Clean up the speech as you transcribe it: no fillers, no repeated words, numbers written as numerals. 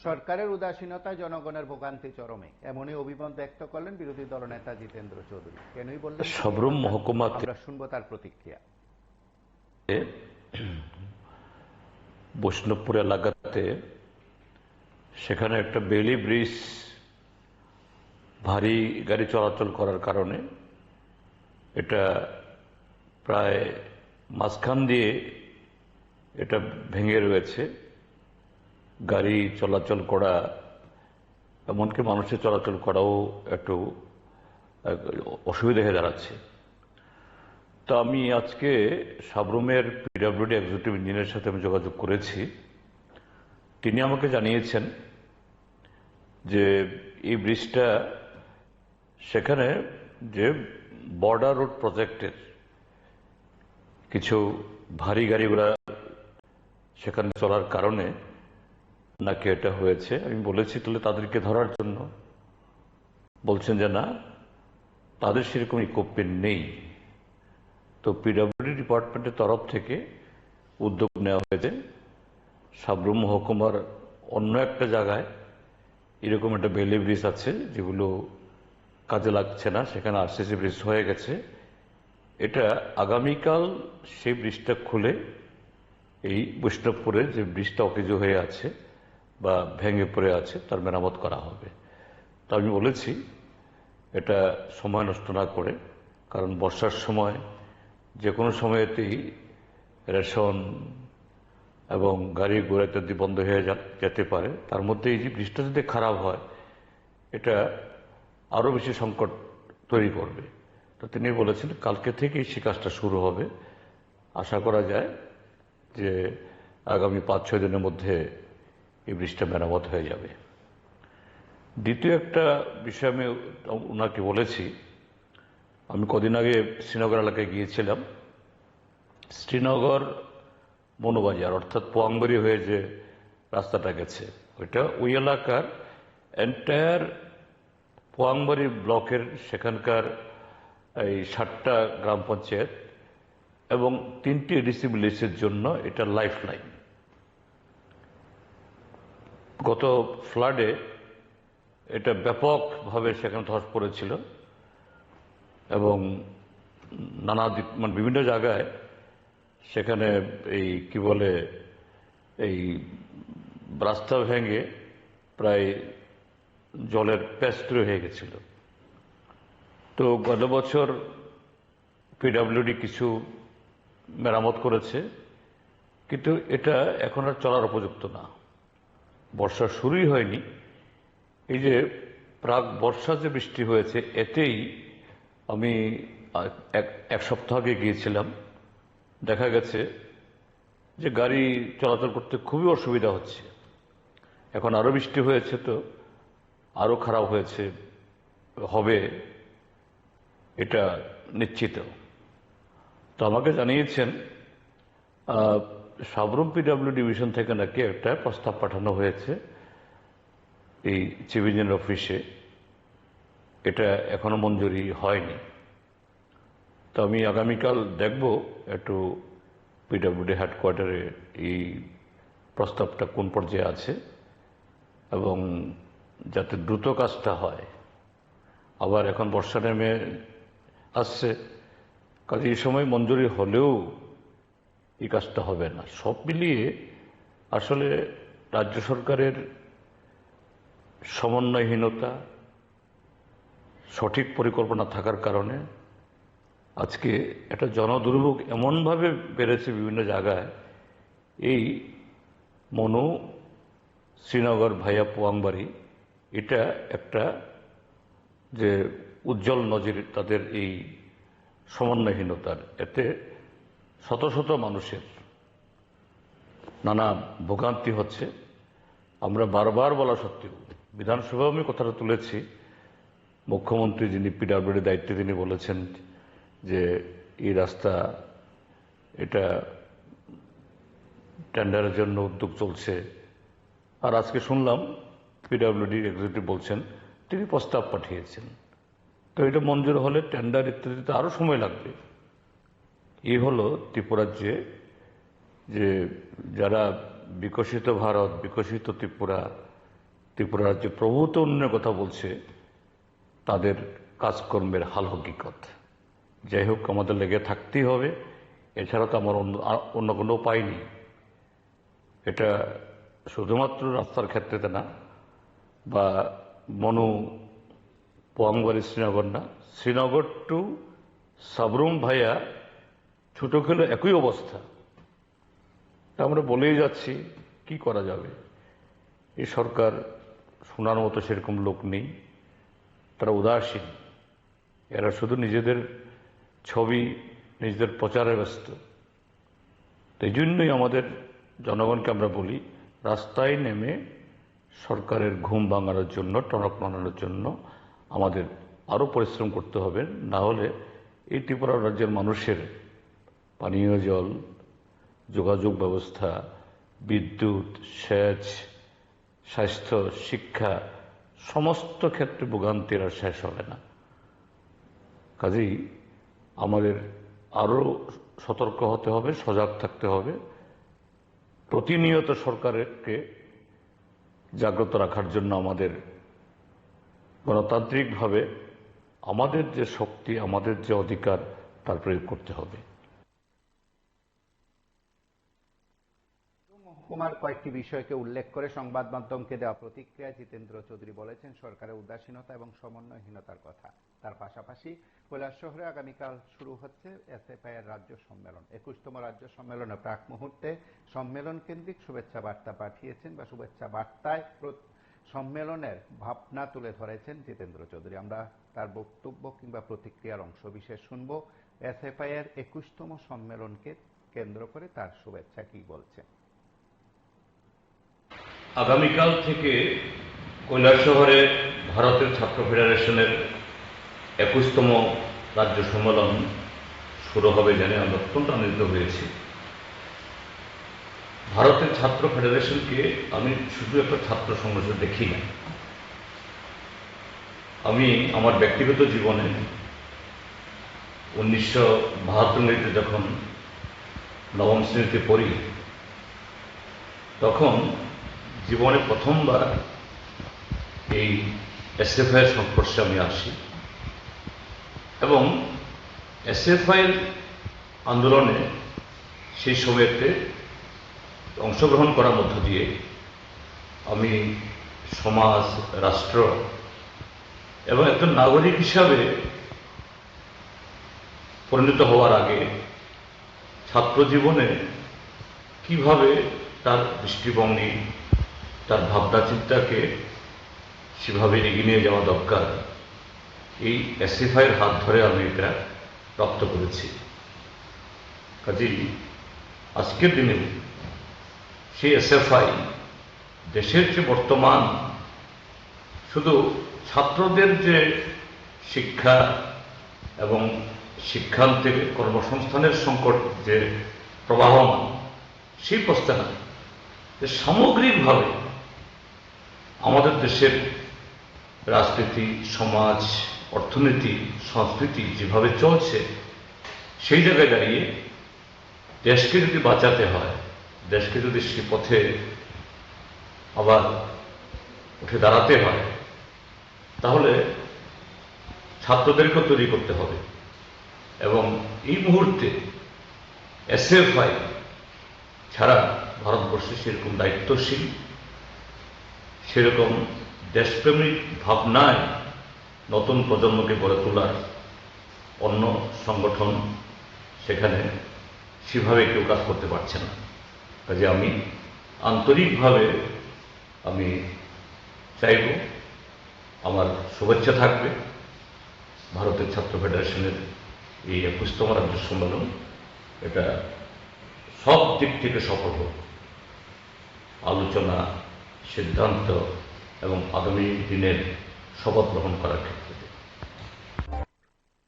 সরকারের উদাসীনতায় জনগণের ভোগান্তি চরমে, এমনই অভিমত ব্যক্ত করলেন বিরোধী দলনেতা জিতেন্দ্র চৌধুরী। কেনই বললেন সাবরুম মহকুমাতে আমরা শুনবো তার প্রতিক্রিয়া। বৈষ্ণবপুর এলাকাতে সেখানে একটা বেলি ব্রিজ ভারী গাড়ি চলাচল করার কারণে এটা প্রায় মাঝখান দিয়ে এটা ভেঙে রয়েছে। গাড়ি চলাচল করা, এমনকি মানুষের চলাচল করাও একটু অসুবিধা হয়ে দাঁড়াচ্ছে। তো আমি আজকে সাবরুমের পিডব্লিউডি এক্সিকিউটিভ ইঞ্জিনিয়ারের সাথে আমি যোগাযোগ করেছি। তিনি আমাকে জানিয়েছেন যে এই ব্রিজটা সেখানে যে বর্ডার রোড প্রজেক্টের কিছু ভারী গাড়িগুলা সেখানে চলার কারণে নাকি এটা হয়েছে। আমি বলেছি তাহলে তাদেরকে ধরার জন্য, বলছেন যে না, তাদের সেরকম ইকুইপমেন্ট নেই। তো পিডব্লিউডি ডিপার্টমেন্টের তরফ থেকে উদ্যোগ নেওয়া হয়েছে সাবরুম মহকুমার অন্য একটা জায়গায় এরকম একটা বেলি ব্রিজ আছে যেগুলো কাজে লাগছে না, সেখানে আরসিসি ব্রিজ হয়ে গেছে। এটা আগামীকাল সেই ব্রিজটা খুলে এই বৈষ্ণবপুরে যে ব্রিজটা অকেজো হয়ে আছে বা ভেঙে পড়ে আছে তার মেরামত করা হবে। তো আমি বলেছি এটা সময় নষ্ট না করে, কারণ বর্ষার সময় যে কোনো সময়তেই রেশন এবং গাড়ি ঘোড়া ইত্যাদি বন্ধ হয়ে যেতে পারে। তার মধ্যে এই যে ব্রিজটা যদি খারাপ হয় এটা আরও বেশি সংকট তৈরি করবে। তো তিনি বলেছেন কালকে থেকেই সেই কাজটা শুরু হবে। আশা করা যায় যে আগামী 5-6 দিনের মধ্যে এই ব্রিজটা মেরামত হয়ে যাবে। দ্বিতীয় একটা বিষয় আমি ওনাকে বলেছি, আমি কদিন আগে শ্রীনগর এলাকায় গিয়েছিলাম। শ্রীনগর মনোবাজার অর্থাৎ পোয়াংবাড়ি হয়ে যে রাস্তাটা গেছে ওই এলাকার এন্টায়ার পোয়াংবাড়ি ব্লকের সেখানকার এই 7টা গ্রাম পঞ্চায়েত এবং 3টি এডিসি ভিলেজের জন্য এটা লাইফ লাইন। গত ফ্লাডে এটা ব্যাপকভাবে সেখানে ধস পড়েছিল এবং নানা দিক মানে বিভিন্ন জায়গায় সেখানে এই কি বলে এই রাস্তা ভেঙে প্রায় জলের প্যাস্ট্রে হয়ে গেছিল। তো গত বছর পিডব্লিউডি কিছু মেরামত করেছে, কিন্তু এটা এখন আর চলার উপযুক্ত না। বর্ষা শুরুই হয়নি, এই যে প্রাক বর্ষা যে বৃষ্টি হয়েছে এতেই আমি এক সপ্তাহ আগে গিয়েছিলাম, দেখা গেছে যে গাড়ি চলাচল করতে খুবই অসুবিধা হচ্ছে। এখন আরও বৃষ্টি হয়েছে তো আরও খারাপ হবে এটা নিশ্চিত। তো আমাকে জানিয়েছেন সাবরুম পিডব্লিউ ডিভিশন থেকে নাকি একটা প্রস্তাব পাঠানো হয়েছে এই চিফ ইঞ্জিনিয়ার অফিসে, এটা এখনো মঞ্জুরি হয়নি। তো আমি আগামীকাল দেখব একটু পিডব্লিউডি হেডকোয়ার্টারে এই প্রস্তাবটা কোন পর্যায়ে আছে এবং যাতে দ্রুত কাজটা হয়। আবার এখন বর্ষা নেমে আসছে, কাজে এই সময় মঞ্জুরি হলেও এই কাজটা হবে না। সব মিলিয়ে আসলে রাজ্য সরকারের সমন্বয়হীনতা, সঠিক পরিকল্পনা থাকার কারণে আজকে একটা জনদুর্ভোগ এমনভাবে বেড়েছে বিভিন্ন জায়গায়। এই মনু, শ্রীনগর ভাইয়া পোয়াংবাড়ি, এটা একটা যে উজ্জ্বল নজির তাদের এই সমন্বয়হীনতার। এতে শত শত মানুষের নানা ভোগান্তি হচ্ছে। আমরা বারবার বলা সত্ত্বেও বিধানসভায় আমি কথাটা তুলেছি, মুখ্যমন্ত্রী যিনি পিডব্লিউডি দায়িত্বে তিনি বলেছেন যে এই রাস্তা এটা টেন্ডারের জন্য উদ্যোগ চলছে। আর আজকে শুনলাম পিডব্লিউডি এক্সিকিউটিভ বলছেন তিনি প্রস্তাব পাঠিয়েছেন। তো এটা মঞ্জুর হলে টেন্ডার ইত্যাদিতে আরও সময় লাগবে। এই হলো ত্রিপুরাজ্যে যে যারা বিকশিত ভারত, বিকশিত ত্রিপুরা ত্রিপুরা রাজ্যে প্রভূত উন্নয়নের কথা বলছে, তাদের কাজকর্মের হাল হকিকত। যাই হোক, আমাদের লেগে থাকতেই হবে, এছাড়া তো আমার অন্য কোনো উপায় নেই। এটা শুধুমাত্র রাস্তার ক্ষেত্রেতে না, বা মনু পোয়াংবাড়ি শ্রীনগর না, শ্রীনগর টু সাবরুম ভাইয়া ছোটো খেলো একই অবস্থা। তা আমরা বলেই যাচ্ছি, কি করা যাবে। এই সরকার শোনার মতো সেরকম লোক নেই, তারা উদাসীন, এরা শুধু নিজেদের ছবি, নিজেদের প্রচারে ব্যস্ত। এই জন্যই আমাদের জনগণকে আমরা বলি, রাস্তায় নেমে সরকারের ঘুম ভাঙানোর জন্য, টনক নাড়ানোর জন্য আমাদের আরও পরিশ্রম করতে হবে। না হলে এই ত্রিপুরা রাজ্যের মানুষের পানীয় জল, যোগাযোগ ব্যবস্থা, বিদ্যুৎ, সেচ, স্বাস্থ্য, শিক্ষা সমস্ত ক্ষেত্রে ভোগান্তির আর শেষ হবে না। কাজেই আমাদের আরও সতর্ক হতে হবে, সজাগ থাকতে হবে, প্রতিনিয়ত সরকারকে জাগ্রত রাখার জন্য আমাদের গণতান্ত্রিকভাবে আমাদের যে শক্তি, আমাদের যে অধিকার, তার প্রয়োগ করতে হবে। মহকুমার কয়েকটি বিষয়কে উল্লেখ করে সংবাদ মাধ্যমকে দেওয়া প্রতিক্রিয়ায় জিতেন্দ্র চৌধুরী বলেছেন প্রেসিডেন্টের উদাসীনতা এবং সমন্বয়হীনতার কথা। তার পাশাপাশি কৈলাসহরে আগামীকাল শুরু হচ্ছে এসএফআই এর রাজ্য সম্মেলন। 21তম রাজ্য সম্মেলনের প্রাক মুহূর্তে সম্মেলন কেন্দ্রিক শুভেচ্ছা বার্তা পাঠিয়েছেন বা শুভেচ্ছা বার্তায় সম্মেলনের ভাবনা তুলে ধরেছেন জিতেন্দ্র চৌধুরী। আমরা তার বক্তব্য কিংবা প্রতিক্রিয়ার অংশ বিশেষ শুনব। এসএফআই এর 21তম সম্মেলনকে কেন্দ্র করে তার শুভেচ্ছা কি বলছে। আগামীকাল থেকে কৈলাসহরে ভারতের ছাত্র ফেডারেশনের 21তম রাজ্য সম্মেলন শুরু হবে জেনে আমরা অত্যন্ত আনন্দিত হয়েছি। ভারতের ছাত্র ফেডারেশনকে আমি শুধু একটা ছাত্র সংগঠন দেখি না। আমি আমার ব্যক্তিগত জীবনে 1972 যখন নবম শ্রেণীতে পড়ি, তখন জীবনে প্রথমবার এই এসএফআই এর সংস্পর্শে আমি আসি এবং এসএফআই এর আন্দোলনে সেই সময়তে অংশগ্রহণ করার মধ্য দিয়ে আমি সমাজ, রাষ্ট্র এবং একজন নাগরিক হিসাবে পরিণত হওয়ার আগে ছাত্র জীবনে কিভাবে তার দৃষ্টিভঙ্গি, তার ভাবনা চিন্তাকে সেভাবে এগিয়ে নিয়ে যাওয়া দরকার, এই এসএফআইয়ের হাত ধরে আমি এটা প্রাপ্ত করেছি। কাজেই আজকের দিনে সেই এসএফআই দেশের যে বর্তমান শুধু ছাত্রদের যে শিক্ষা এবং শিক্ষান থেকে কর্মসংস্থানের সংকট যে প্রবাহমান, সেই প্রশ্নে না, যে সামগ্রিকভাবে আমাদের দেশের রাজনীতি, সমাজ, অর্থনীতি, সংস্কৃতি যেভাবে চলছে, সেই জায়গায় দাঁড়িয়ে দেশকে যদি বাঁচাতে হয়, দেশকে যদি সে পথে আবার উঠে দাঁড়াতে হয়, তাহলে ছাত্রদেরকে তৈরি করতে হবে। এবং এই মুহূর্তে এসএফআই ছাড়া ভারতবর্ষে সেরকম দায়িত্বশীল, সেরকম দেশপ্রেমিক ভাবনায় নতুন প্রজন্মকে গড়ে তোলার অন্য সংগঠন সেখানে সেভাবে কেউ কাজ করতে পারছে না। কাজে আমি আন্তরিকভাবে আমি চাইব, আমার শুভেচ্ছা থাকবে ভারতের ছাত্র ফেডারেশনের এই 21তম রাজ্য সম্মেলন এটা সব দিক থেকে সফল হোক, আলোচনা, সিদ্ধান্ত এবং আগামী দিনের শপথ গ্রহণ করার ক্ষেত্রে।